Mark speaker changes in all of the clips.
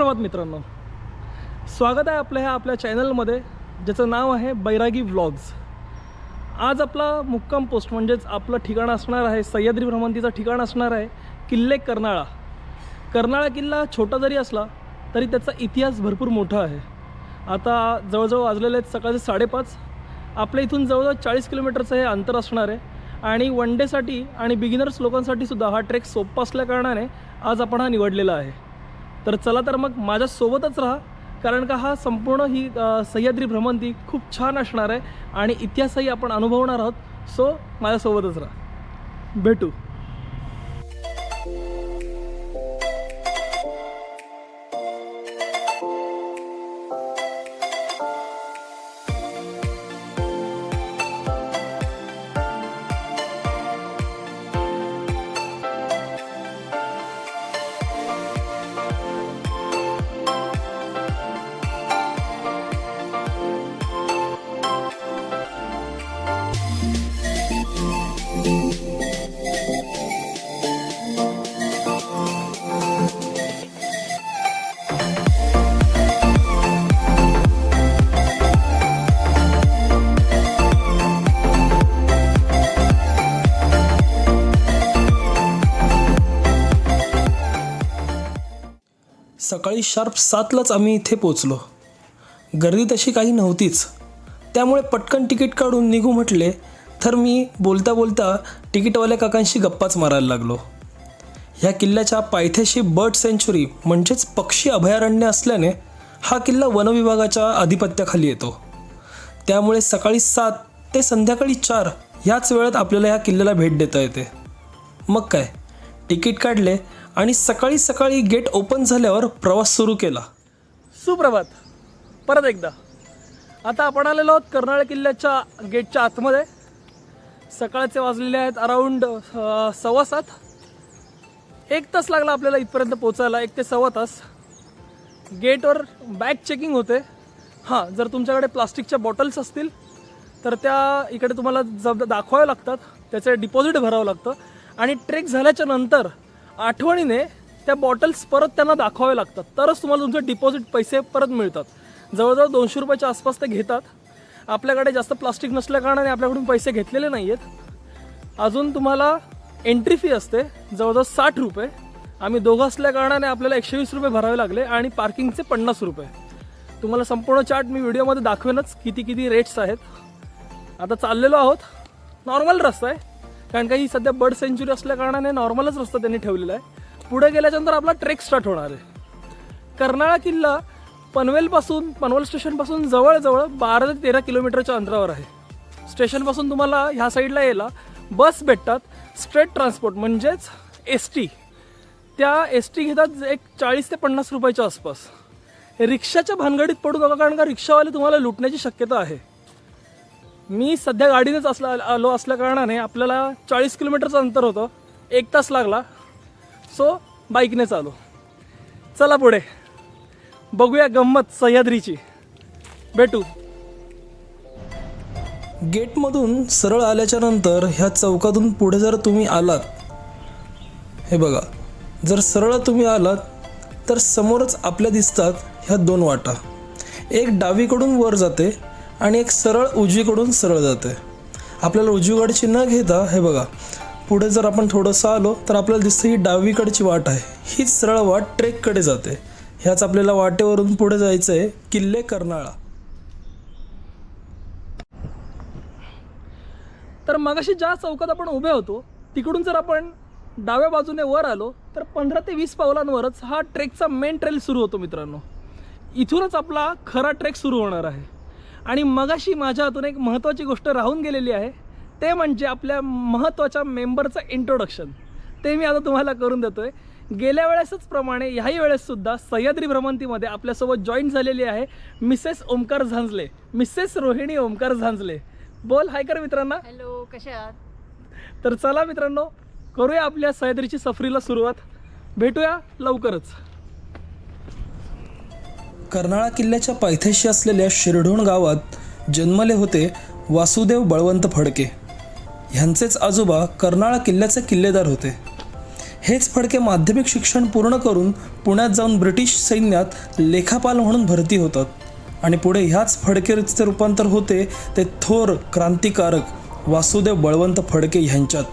Speaker 1: सुप्रभात मित्रांनो, स्वागत आहे आपल्या चॅनलमध्ये ज्याचं नाव आहे बैरागी व्लॉग्स। आज आपला मुक्काम पोस्ट म्हणजेच आपलं ठिकाण असणार आहे, सह्याद्री भ्रमंतीचं ठिकाण असणार आहे किल्ले कर्नाळा। कर्नाळा किल्ला छोटा जरी असला तरी त्याचा इतिहास भरपूर मोठा आहे। आता जवळजवळ वाजलेले आहेत सकाळचे 5:30। आपल्या इथून जवळजवळ 40 किलोमीटरचं हे अंतर असणार आहे आणि वन डेसाठी आणि बिगिनर्स लोकांसाठी सुद्धा हा ट्रेक सोपा असल्या कारणाने आज आपण हा निवडलेला आहे। तर चला तर मग माझ्यासोबतच राहा, कारण का हा संपूर्ण ही सह्याद्री भ्रमंती खूप छान असणार आहे आणि इतिहासही आपण अनुभवणार आहोत। सो माझ्यासोबतच राहा, भेटू। सकाळी शार्प 7लाच आम्ही इथे पोचलो। गर्दी तशी काही नव्हतीच, त्यामुळे पटकन तिकीट काढून निघू म्हटले तर मी बोलता बोलता तिकीटवाल्या काकांशी गप्पाच मारायला लागलो। ह्या किल्ल्याच्या पायथ्याशी बर्ड सँच्युरी म्हणजेच पक्षी अभयारण्य असल्याने हा किल्ला वनविभागाच्या आधिपत्याखाली येतो। त्यामुळे सकाळी 7 ते संध्याकाळी 4 ह्याच वेळात आपल्याला ह्या किल्ल्याला भेट देता येते। मग काय, तिकीट काढले आणि सकाळी सकाळी गेट ओपन झाल्यावर प्रवास सुरू केला। सुप्रभात परत एकदा। आता आपण आलेलो आहोत कर्नाळा किल्ल्याच्या गेटच्या आतमध्ये। सकाळचे वाजलेले आहेत अराऊंड 6:15। 1 तास लागला आपल्याला इथपर्यंत पोचायला, 1 ते सव्वा तास। गेटवर बॅग चेकिंग होते। हां, जर तुमच्याकडे प्लास्टिकच्या बॉटल्स असतील तर त्या इकडे तुम्हाला दाखवाव्या लागतात, त्याचे डिपॉझिट भरावं लागतं आणि ट्रेक झाल्याच्या नंतर आठवणीने त्या बॉटल्स परत त्यांना दाखवावे लागतात, तरच तुम्हाला तुमचे डिपॉझिट पैसे परत मिळतात। जवळजवळ 200 रुपयाच्या आसपास ते घेतात। आपल्याकडे जास्त प्लास्टिक नसल्या कारणाने आपल्याकडून पैसे घेतलेले नाही आहेत। अजून तुम्हाला एंट्री फी असते जवळजवळ 60 रुपये। आम्ही दोघं असल्या कारणाने आपल्याला 120 रुपये भरावे लागले आणि पार्किंगचे 50 रुपये। तुम्हाला संपूर्ण चार्ट मी व्हिडिओमध्ये दाखवेनच किती रेट्स आहेत। आता चाललेलो आहोत, नॉर्मल रस्ता आहे कारण का ही सध्या बर्ड सेंच्युरी असल्या कारणाने नॉर्मलच रस्ता त्यांनी ठेवलेला आहे। पुढे गेल्याच्यानंतर आपला ट्रेक स्टार्ट होणार आहे। कर्नाळा किल्ला पनवेल स्टेशनपासून जवळजवळ 12 ते 13 किलोमीटरच्या अंतरावर आहे। स्टेशनपासून तुम्हाला ह्या साईडला यायला बस भेटतात, स्ट्रेट ट्रान्सपोर्ट म्हणजेच ST। त्या ST घेतात एक 40 ते 50 रुपयाच्या आसपास। रिक्षाच्या भानगडीत पडू नका कारण का रिक्षावाले तुम्हाला लुटण्याची शक्यता आहे। मी सध्या गाडीनेच आलो असल्या कारणाने आपल्याला 40 किलोमीटरचं अंतर होतं, 1 तास लागला। सो बाईकनेच आलो। चला पुढे बघूया गंमत सह्याद्रीची, भेटू। गेटमधून सरळ आल्याच्या नंतर ह्या चौकातून पुढे जर तुम्ही आलात, हे बघा, जर सरळ तुम्ही आलात तर समोरच आपल्या दिसतात ह्या 2 वाटा। एक डावीकडून वर जाते आणि एक सरळ उजवीकडून सरळ जाते। आपल्याला उजवीकडची न घेता हे बघा पुढे जर आपण थोडंसं आलो तर आपल्याला दिसतं ही डावीकडची वाट आहे। हीच सरळ वाट ट्रेककडे जाते। ह्याच आपल्याला वाटेवरून पुढे जायचं आहे किल्ले कर्नाळा। तर मगाशी ज्या चौकात आपण उभे होतो तिकडून जर आपण डाव्या बाजूने वर आलो तर 15 ते 20 पावलांवरच हा ट्रेकचा मेन ट्रेल सुरू होतो मित्रांनो। इथूनच आपला खरा ट्रेक सुरू होणार आहे। आणि मगाशी माझ्या हातून एक महत्त्वाची गोष्ट राहून गेलेली आहे, ते म्हणजे आपल्या महत्त्वाच्या मेंबरचं इंट्रोडक्शन। ते मी आता तुम्हाला करून देतोय। गेल्या वेळेसच प्रमाणे ह्याही वेळेससुद्धा सह्याद्री भ्रमंतीमध्ये आपल्यासोबत जॉईन झालेली आहे मिसेस ओमकार झांजले, मिसेस रोहिणी ओमकार झांजले। बोल हाय कर मित्रांना।
Speaker 2: हॅलो, कशा आहात?
Speaker 1: तर चला मित्रांनो, करूया आपल्या सह्याद्रीची सफरीला सुरुवात। भेटूया लवकरच। कर्नाळा किल्ल्याच्या पायथ्याशी असलेल्या शिरढोण गावात जन्मले होते वासुदेव बळवंत फडके। ह्यांचेच आजोबा कर्नाळा किल्ल्याचे किल्लेदार होते। हेच फडके माध्यमिक शिक्षण पूर्ण करून पुण्यात जाऊन ब्रिटिश सैन्यात लेखापाल म्हणून भरती होतात आणि पुढे ह्याच फडकेचे रूपांतर होते ते थोर क्रांतिकारक वासुदेव बळवंत फडके ह्यांच्यात.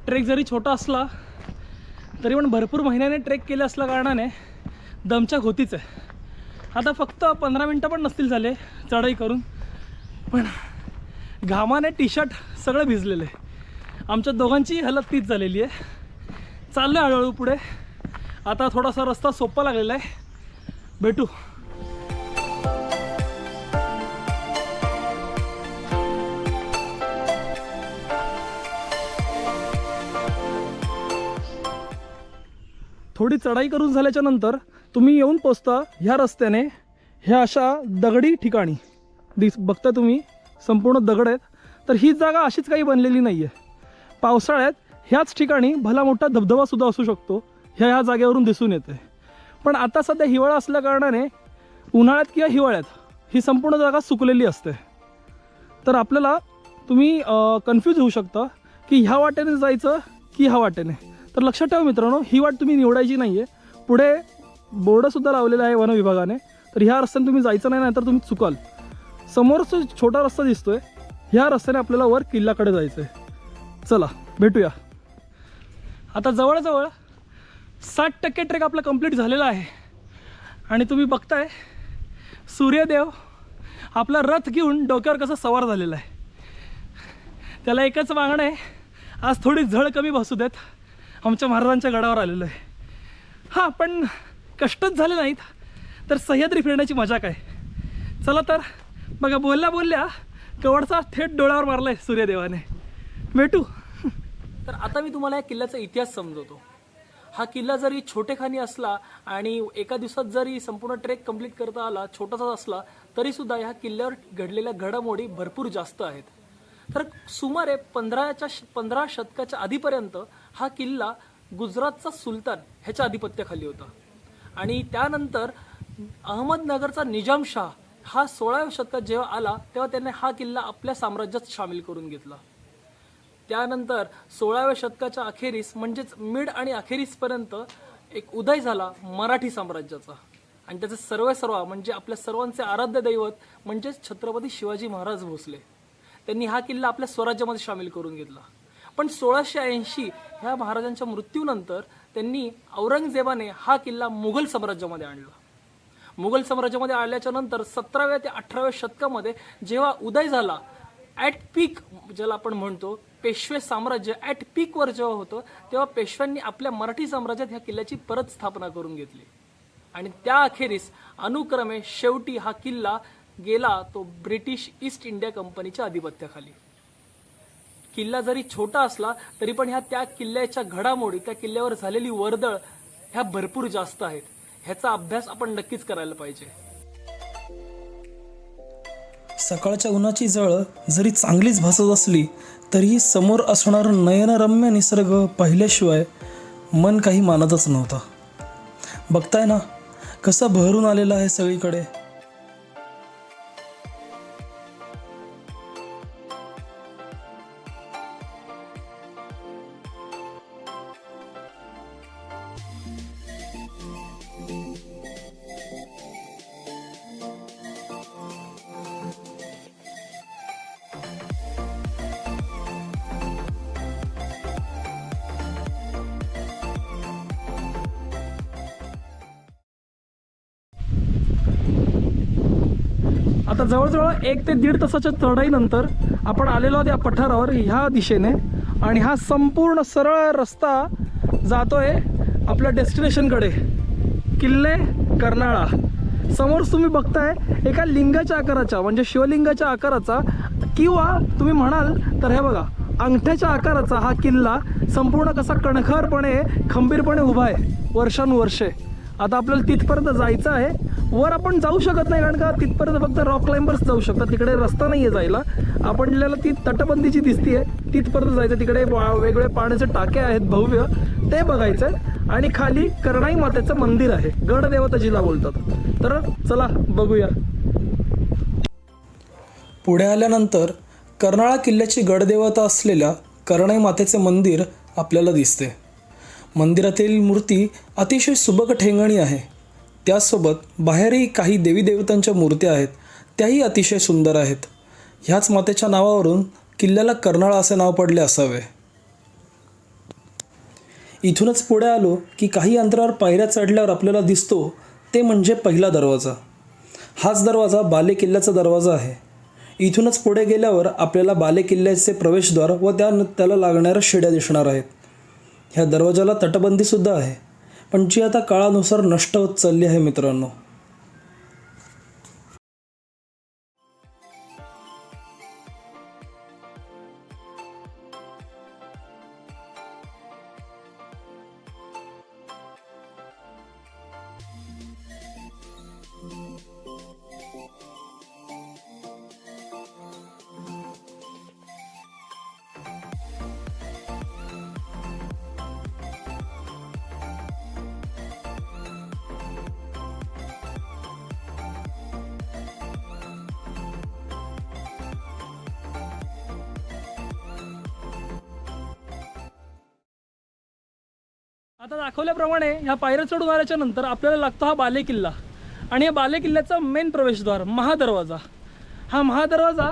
Speaker 2: ट्रेक जरी छोटा असला तरी पण भरपूर महिन्याने ट्रेक केले असल्या कारणाने दमछाक होतीच आहे. आता फक्त 15 मिनटं पण नसतील झाले चढाई करून, पण घामाने टी शर्ट सगळं भिजलेलं आहे. आमच्या दोघांची हालत तीच झालेली आहे. चाललो आहे हळूहळू पुढे. आता थोडासा रस्ता सोपा लागलेला आहे. भेटू. थोडी चढाई करून झाल्याच्या नंतर तुम्ही येऊन पोचता ह्या रस्त्याने. ह्या अशा दगडी ठिकाणी बघता तुम्ही, संपूर्ण दगड आहेत. तर ही जागा अशीच काही बनलेली नाही आहे. पावसाळ्यात ह्याच ठिकाणी भला मोठा धबधबासुद्धा असू शकतो, ह्या जागेवरून दिसून येते. पण आता सध्या हिवाळा असल्या कारणाने उन्हाळ्यात किंवा हिवाळ्यात ही संपूर्ण जागा सुकलेली असते. तर आपल्याला तुम्ही कन्फ्यूज होऊ शकता की ह्या वाटेने जायचं की ह्या वाटेने. तर लक्षात ठेवा मित्रांनो, ही वाट तुम्ही निवडायची नाही आहे. पुढे बोर्डसुद्धा लावलेला आहे वन विभागाने. तर ह्या रस्त्याने तुम्ही जायचं नाही, तर तुम्ही चुकाल. समोरचा छोटा रस्ता दिसतोय, ह्या रस्त्याने आपल्याला वर किल्ल्याकडे जायचं आहे. चला भेटूया. आता जवळजवळ 60% ट्रेक आपला कंप्लीट झालेला आहे आणि तुम्ही बघताय सूर्यदेव आपला रथ घेऊन डोक्यावर कसा सवार झालेला आहे. त्याला एकच मागणं आहे, आज थोडी झळ कमी बसू देत. आमच्या महाराजांच्या गडावर आलेलो आहे. हां, पण कष्टच झाले नाहीत तर सह्याद्री फिरण्याची मजा काय. चला तर बघा, बोलल्या बोलल्या कवडचा थेट डोळ्यावर मारला आहे सूर्यदेवाने. भेटू. तर आता मी तुम्हाला या किल्ल्याचा इतिहास समजवतो. हा किल्ला जरी छोटेखानी असला आणि एका दिवसात जरी संपूर्ण ट्रेक कंप्लीट करता आला, छोटासा असला तरीसुद्धा ह्या किल्ल्यावर घडलेल्या घडामोडी भरपूर जास्त आहेत. तर सुमारे 15 शतकाच्या आधीपर्यंत हा किल्ला गुजरातचा सुलतान ह्याच्या आधिपत्याखाली होता आणि त्यानंतर अहमदनगरचा निजामशाह हा 16व्या शतकात जेव्हा आला तेव्हा त्याने हा किल्ला आपल्या साम्राज्यात सामील करून घेतला. त्यानंतर 16व्या शतकाच्या अखेरीस म्हणजेच मिड आणि अखेरीसपर्यंत एक उदय झाला मराठी साम्राज्याचा आणि त्याचे सर्वेसर्वा म्हणजे आपल्या सर्वांचे आराध्य दैवत म्हणजेच छत्रपती शिवाजी महाराज भोसले. त्यांनी हा किल्ला आपल्या स्वराज्यामध्ये सामील करून घेतला. पण 1680 ह्या महाराजांच्या मृत्यूनंतर त्यांनी औरंगजेबाने हा किल्ला मुघल साम्राज्यामध्ये आणला. मुघल साम्राज्यामध्ये आल्याच्या नंतर 17व्या ते 18व्या शतकामध्ये जेव्हा उदय झाला, ॲट पीक ज्याला आपण म्हणतो पेशवे साम्राज्य ॲट पीकवर जेव्हा होतं, तेव्हा पेशव्यांनी आपल्या मराठी साम्राज्यात ह्या किल्ल्याची परत स्थापना करून घेतली आणि त्या अखेरीस अनुक्रमे शेवटी हा किल्ला गेला तो ब्रिटिश ईस्ट इंडिया कंपनीच्या आधिपत्याखाली. किल्ला जरी छोटा असला तरी पण त्या किल्ल्याच्या घडामोडी, त्या किल्ल्यावर झालेली वर्दळ ह्या भरपूर जास्त आहेत. ह्याचा अभ्यास आपण नक्कीच करायला पाहिजे.
Speaker 1: सकाळच्या उन्हाची झळ जरी चांगलीच भासत असली तरीही समोर असणारं नयनरम्य निसर्ग पाहिल्याशिवाय मन काही मानतच नव्हतं. बघताय ना कसं बहरून आलेलं आहे सगळीकडे.
Speaker 2: आता जवळजवळ 1 ते 1.5 तासाच्या चढाईनंतर आपण आलेलो आहोत या पठारावर ह्या दिशेने आणि हा संपूर्ण सरळ रस्ता जातोय आपल्या डेस्टिनेशनकडे. किल्ले कर्नाळा. समोर तुम्ही बघताय एका लिंगाच्या आकाराचा म्हणजे शिवलिंगाच्या आकाराचा किंवा तुम्ही म्हणाल तर हे बघा अंगठ्याच्या आकाराचा हा किल्ला संपूर्ण कसा कणखरपणे खंबीरपणे उभा आहे वर्षानुवर्षे. आता आपल्याला तिथपर्यंत जायचं आहे. वर आपण जाऊ शकत नाही कारण का तिथपर्यंत फक्त रॉक क्लाइंबर्स जाऊ शकतात. तिकडे रस्ता नाही आहे जायला. आपल्याला ती तटबंदीची दिसती आहे तिथपर्यंत जायचं. तिकडे वेगवेगळे पाण्याचे टाके आहेत भव्य ते बघायचं आहे. आणि खाली कर्णाई मातेचं मंदिर आहे गडदेवता जिला बोलतात. तर चला बघूया.
Speaker 1: पुढे आल्यानंतर कर्नाळा किल्ल्याची गडदेवता असलेल्या कर्णाई मातेचे मंदिर आपल्याला दिसते. मंदिरातील मूर्ती अतिशय सुबक ठेंगणी आहे. त्यासोबत बाहेरही काही देवी देवतांच्या मूर्त्या आहेत त्याही अतिशय सुंदर आहेत. ह्याच मातेच्या नावावरून किल्ल्याला कर्नाळा असे नाव पडले असावे. इथूनच पुढे आलो की काही अंतरावर पायऱ्या चढल्यावर आपल्याला दिसतो ते म्हणजे पहिला दरवाजा. हाच दरवाजा बाले किल्ल्याचा दरवाजा आहे. इथूनच पुढे गेल्यावर आपल्याला बाले किल्ल्याचे प्रवेशद्वार व त्याला लागणाऱ्या शिड्या दिसणार आहेत. ह्या दरवाजाला तटबंदीसुद्धा आहे पण जी आता काळानुसार नष्ट होत चालली आहे मित्रांनो.
Speaker 2: आता दाखवल्याप्रमाणे ह्या पायऱ्या चढून आल्याच्या नंतर आपल्याला लागतो हा बाले किल्ला. आणि या बाले किल्ल्याचा मेन प्रवेशद्वार महादरवाजा. हा महादरवाजा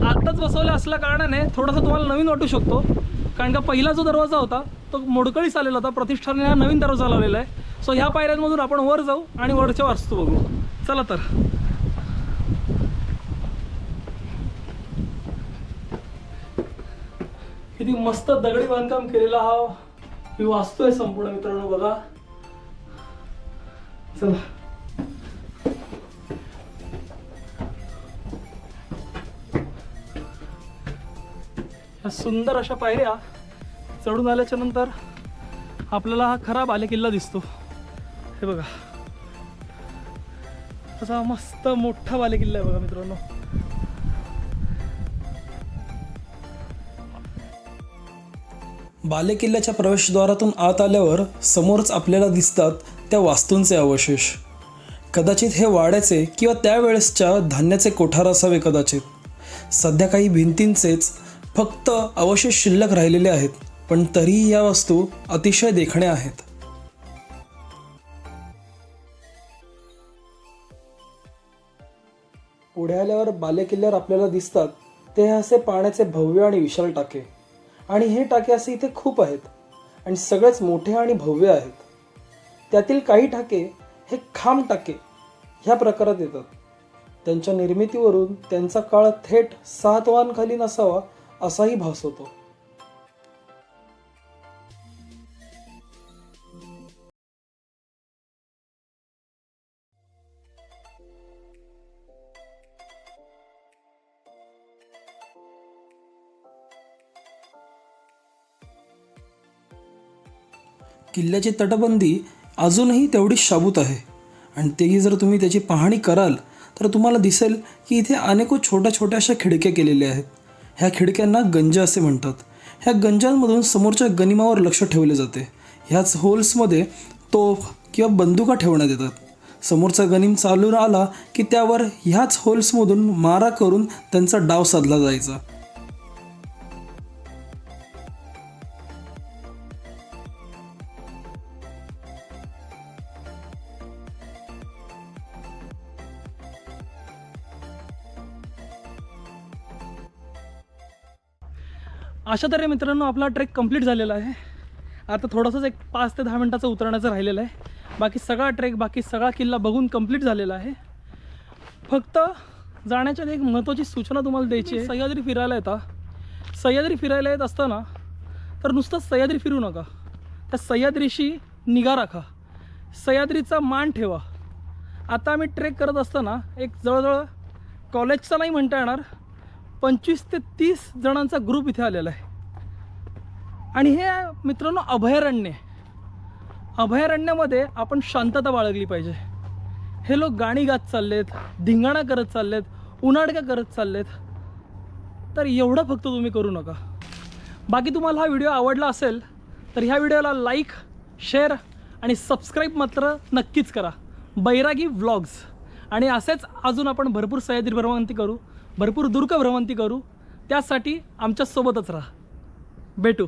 Speaker 2: आत्ताच बसवला असल्या कारणाने थोडासा तुम्हाला नवीन वाटू शकतो कारण का पहिला जो दरवाजा होता तो मोडकळीस आलेला होता. प्रतिष्ठाने हा नवीन दरवाजा लावलेला आहे. सो ह्या पायऱ्यांमधून आपण वर जाऊ आणि वरच्या वास्तू बघू. चला तर. किती मस्त दगडी बांधकाम केलेला हा ही वास्तू आहे संपूर्ण मित्रांनो बघा. चला ह्या सुंदर अशा पायऱ्या चढून आल्याच्या नंतर आपल्याला हा खरा बाले किल्ला दिसतो. हे बघा असा मस्त मोठा बाले किल्ला आहे बघा मित्रांनो.
Speaker 1: बाले किल्ल्याच्या प्रवेशद्वारातून आत आल्यावर समोरच आपल्याला दिसतात त्या वास्तूंचे अवशेष. कदाचित हे वाड्याचे किंवा त्यावेळेसच्या धान्याचे कोठार असावे कदाचित. सध्या काही भिंतींचेच फक्त अवशेष शिल्लक राहिलेले आहेत पण तरीही या वास्तू अतिशय देखण्या आहेत. पुढे आल्यावर बाले किल्ल्यावर आपल्याला दिसतात ते असे पाण्याचे भव्य आणि विशाल टाके. आणि हे टाके असे इथे खूप आहेत आणि सगळेच मोठे आणि भव्य आहेत. त्यातील काही टाके हे खांब टाके ह्या प्रकारात येतात. त्यांच्या निर्मितीवरून त्यांचा काळ थेट सातवाहनकालीन असावा असाही भास होतो. किल्ल्याची तटबंदी अजूनही तेवढीच शाबूत आहे आणि तेही जर तुम्ही त्याची पाहणी कराल तर तुम्हाला दिसेल की इथे अनेको छोट्या छोट्या अशा खिडक्या केलेल्या आहेत. ह्या खिडक्यांना गंज असे म्हणतात. ह्या गंजांमधून समोरच्या गनिमावर लक्ष ठेवले जाते. ह्याच होल्समध्ये तोफ किंवा बंदुका ठेवण्यात येतात. समोरचा गनिम चालून आला की त्यावर ह्याच होल्समधून मारा करून त्यांचा डाव साधला जायचा.
Speaker 2: अशा तऱ्हे मित्रांनो आपला ट्रेक कंप्लीट झालेला आहे. आता थोडंसंच एक 5 ते 10 मिनटाचं उतरण्याचं राहिलेलं आहे. बाकी सगळा ट्रेक बाकी सगळा किल्ला बघून कंप्लीट झालेला आहे. फक्त जाण्याच्या एक महत्त्वाची सूचना तुम्हाला द्यायची आहे. सह्याद्री फिरायला येता सह्याद्री फिरायला येत असताना तर नुसतं सह्याद्री फिरू नका. त्या सह्याद्रीशी निगा राखा. सह्याद्रीचा मान ठेवा. आता आम्ही ट्रेक करत असताना एक जवळजवळ कॉलेजचा नाही म्हणता येणार 25 ते 30 जणांचा ग्रुप इथे आलेला आहे. आणि हे मित्रांनो अभयारण्य आहे. अभयारण्यामध्ये आपण शांतता बाळगली पाहिजे. हे लोक गाणी गात चाललेत, धिंगाणा करत चाललेत, उनाडक्या करत चाललेत. तर एवढं फक्त तुम्ही करू नका. बाकी तुम्हाला हा व्हिडिओ आवडला असेल तर ह्या व्हिडिओला लाईक, शेअर आणि सबस्क्राईब मात्र नक्कीच करा. बैरागी व्लॉग्स. आणि असेच अजून आपण भरपूर सह्याद्री भ्रमंती करू, भरपूर दुर्ग भ्रमंती करू. त्यासाठी आमच्यासोबतच राहा. भेटू.